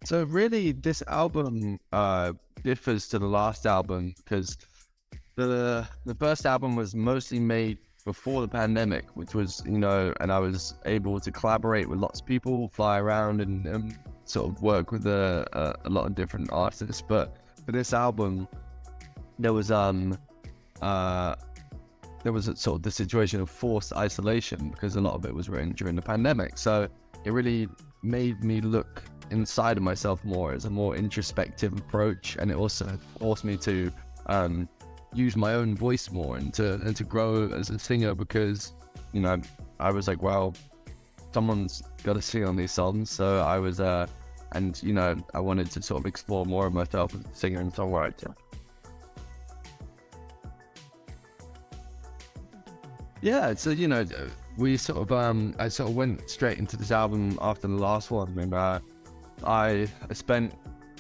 So really, this album differs to the last album because the first album was mostly made before the pandemic, which was, and I was able to collaborate with lots of people, fly around and sort of work with a lot of different artists. But for this album, there was a sort of the situation of forced isolation because a lot of it was written during the pandemic. So it really made me look inside of myself more as a more introspective approach, and it also forced me to use my own voice more and to grow as a singer because I was like, well, someone's got to sing on these songs. So I was I wanted to sort of explore more of myself as a singer and songwriter. Yeah, so we sort of I sort of went straight into this album after the last one, and I spent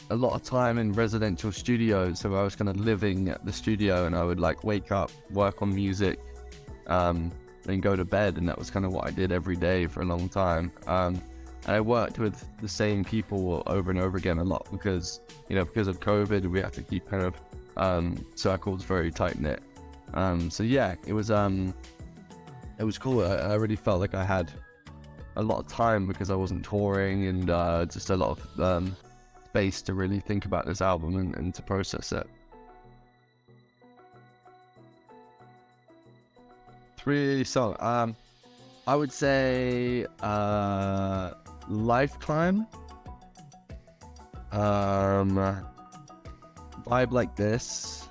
a lot of time in residential studios, so I was kind of living at the studio, and I would like wake up, work on music, then go to bed, and that was kind of what I did every day for a long time. And I worked with the same people over and over again a lot because of COVID, we had to keep kind of circles very tight knit. So yeah, it was cool. I really felt like I had a lot of time because I wasn't touring, and just a lot of space to really think about this album and to process it. 3 songs. I would say Lifetime, Vibe Like This,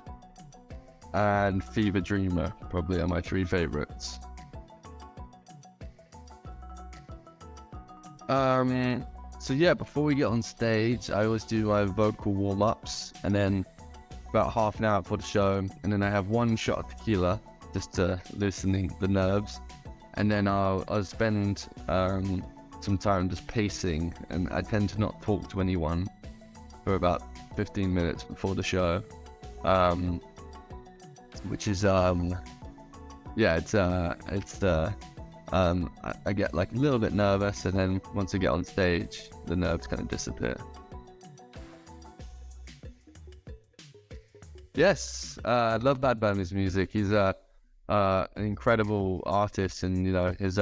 and Fever Dreamer probably are my 3 favorites. So yeah, before we get on stage, I always do my vocal warm-ups, and then about half an hour before the show, and then I have 1 shot of tequila just to loosen the nerves, and then I'll spend some time just pacing, and I tend to not talk to anyone for about 15 minutes before the show, which is I get like a little bit nervous, and then once I get on stage, the nerves kind of disappear. Yes, I love Bad Bunny's music. He's an incredible artist, and his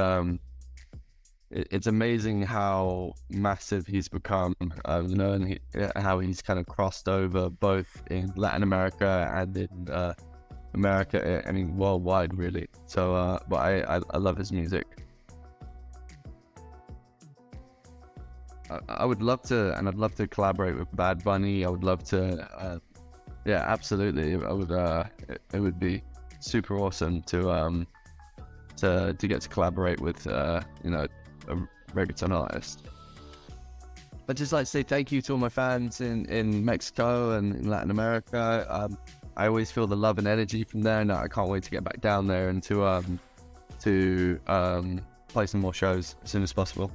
it's amazing how massive he's become. And how he's kind of crossed over both in Latin America and in America, I mean worldwide really. So but I love his music. I would love to, and I'd love to collaborate with Bad Bunny. I would love to yeah, absolutely. I would it would be super awesome to get to collaborate with a reggaeton artist. I'd just like to say thank you to all my fans in Mexico and in Latin America. I always feel the love and energy from there, and I can't wait to get back down there and to play some more shows as soon as possible.